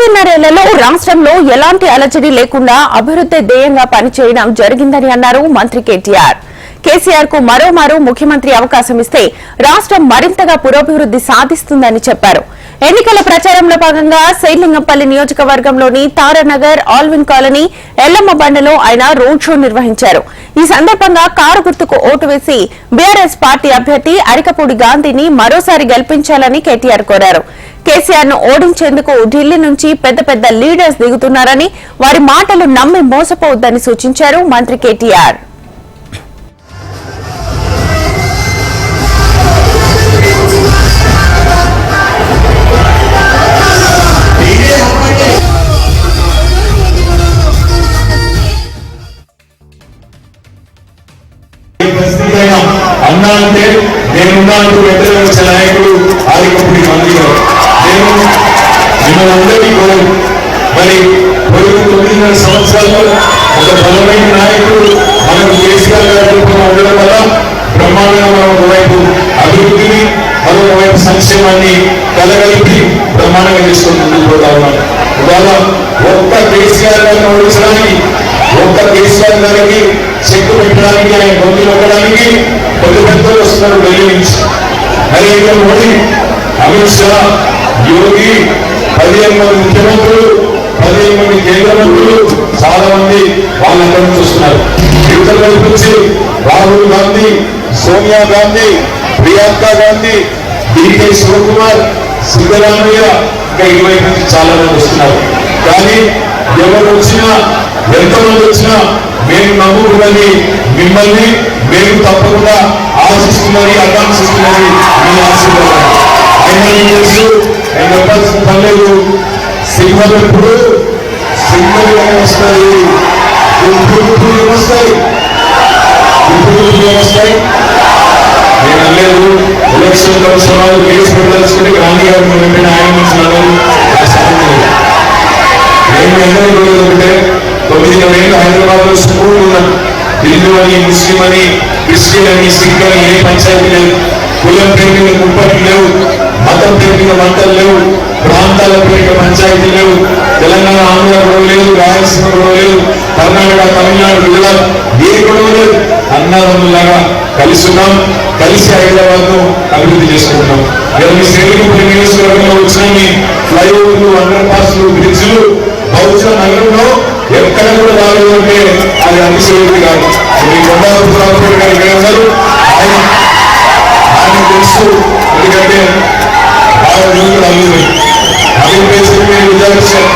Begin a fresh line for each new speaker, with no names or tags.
ఐదున్నరేళ్లలో రాష్ట్రంలో ఎలాంటి అలజడి లేకుండా అభివృద్ధి ధ్యేయంగా పనిచేయడం జరిగిందని అన్నారు మంత్రి కేటీఆర్. కేసీఆర్ కు మరోమారు ముఖ్యమంత్రి అవకాశం ఇస్తే రాష్ట్రం మరింతగా పురోభివృద్ధి సాధిస్తుందని చెప్పారు. ఎన్నికల ప్రచారంలో భాగంగా శైలింగంపల్లి నియోజకవర్గంలోని తారానగర్, ఆల్విన్ కాలనీ, ఎల్లమ్మ బండలో ఆయన రోడ్ షో నిర్వహించారు. ఈ సందర్భంగా కారు గుర్తుకు ఓటు వేసి బీఆర్ఎస్ పార్టీ అభ్యర్థి అరికపూడి గాంధీని మరోసారి గెలిపించాలని కేటీఆర్ కోరారు. కేసీఆర్ ను ఓడించేందుకు ఢిల్లీ నుంచి పెద్ద పెద్ద లీడర్స్ దిగుతున్నారని, వారి మాటలు నమ్మి మోసపోవద్దని సూచించారు మంత్రి కేటీఆర్.
అన్నా అంటే నేనున్నాను వెంటనే వచ్చే నాయకుడు ఆరికపూడి గాంధీ గారు. నేను మిమ్మల్ని అందరికీ కోరు, మరి పొరుగు 9.5 సంవత్సరాల్లో ఒక బలమైన నాయకుడు మనకు కేసీఆర్ గారి రూపంలో ఉండడం వల్ల బ్రహ్మాండంగా మనం ఒకవైపు అభివృద్ధిని, మరొకవైపు సంక్షేమాన్ని కలగలిపి బ్రహ్మాండంగా చేసుకుని ముందుకు పోతా ఉన్నాం. ఇవాళ ఒక్క కేసీఆర్ గారిని ఓడించడానికి, ఒక్క కేసీఆర్ గారికి చెక్కు పెట్టడానికి, ఆయన గొంతు నొక్కడానికి పెద్ద పెద్దలు వస్తున్నారు ఢిల్లీ నుంచి. నరేంద్ర మోడీ, అమిత్ షా, యోగి, 15 మంది ముఖ్యమంత్రులు, 15 మంది కేంద్ర మంత్రులు, చాలా మంది వాళ్ళందరూ నుంచి వస్తున్నారు. యువతల వైపు నుంచి రాహుల్ గాంధీ, సోనియా గాంధీ, ప్రియాంక గాంధీ, డికే శివకుమార్, సిద్ధరామయ్య, ఇంకా ఇటువైపు నుంచి చాలా మంది వస్తున్నారు. కానీ ఎవరు వచ్చినా, ఎంతమంది వచ్చినా మేము నమ్ముకున్నది మిమ్మల్ని, మేము తప్పకుండా ఆశిస్తున్నది, ఆకాంక్షిస్తున్నది మీ ఆశీర్వాదం. అయినా తెలుసు, నేను చెప్పాల్సిన పర్లేదు. సింహం ఎప్పుడు సింహం వస్తాయి, వస్తాయి, వస్తాయి. నేను అనలేదు ఎలక్షన్ కమిషన్ వాళ్ళు కేసు పెట్టాల్సుకుని గాంధీ గారు వెంటనే ఆయన నుంచి నేను ఎందరూ ఒకటే 9 ఏళ్ళు హైదరాబాద్ లో స్కూల్ ఉన్నాను. హిందూ అని, ముస్లిం అని, క్రిస్టియన్ అని, సిక్ అని ఏ పంచాయతీ లేదు. కులం పేరు ముప్పట్లు లేవు, మతం పేరు వంటలు లేవు, ప్రాంతాల పేరు పంచాయతీ లేవు. తెలంగాణ, ఆంధ్ర గొడవ లేదు, రాయలసీమ గొడవ లేదు, కర్ణాటక, తమిళనాడు, గుజరాత్ ఏ గొడవ లేదు. అన్నదమ్ములాగా కలిసి ఉన్నాం, కలిసి హైదరాబాద్ ను అభివృద్ధి చేసుకుంటున్నాం. మీ శ్రీలంకపల్లి నియోజకవర్గంలో వచ్చిన మీ ఫ్లైఓవర్లు, అండర్ పాస్లు, బ్రిడ్జ్లు బహుశా నగరంలో ఎక్కడ కూడా రాలేదు అంటే అది అతిశయోక్తి కాదు. మీ కొండాపురం గారు ఉన్నారు, ఆయన తెలుసు. ఎందుకంటే 6 రోజులు అభివృద్ధి విచారిస్తారు.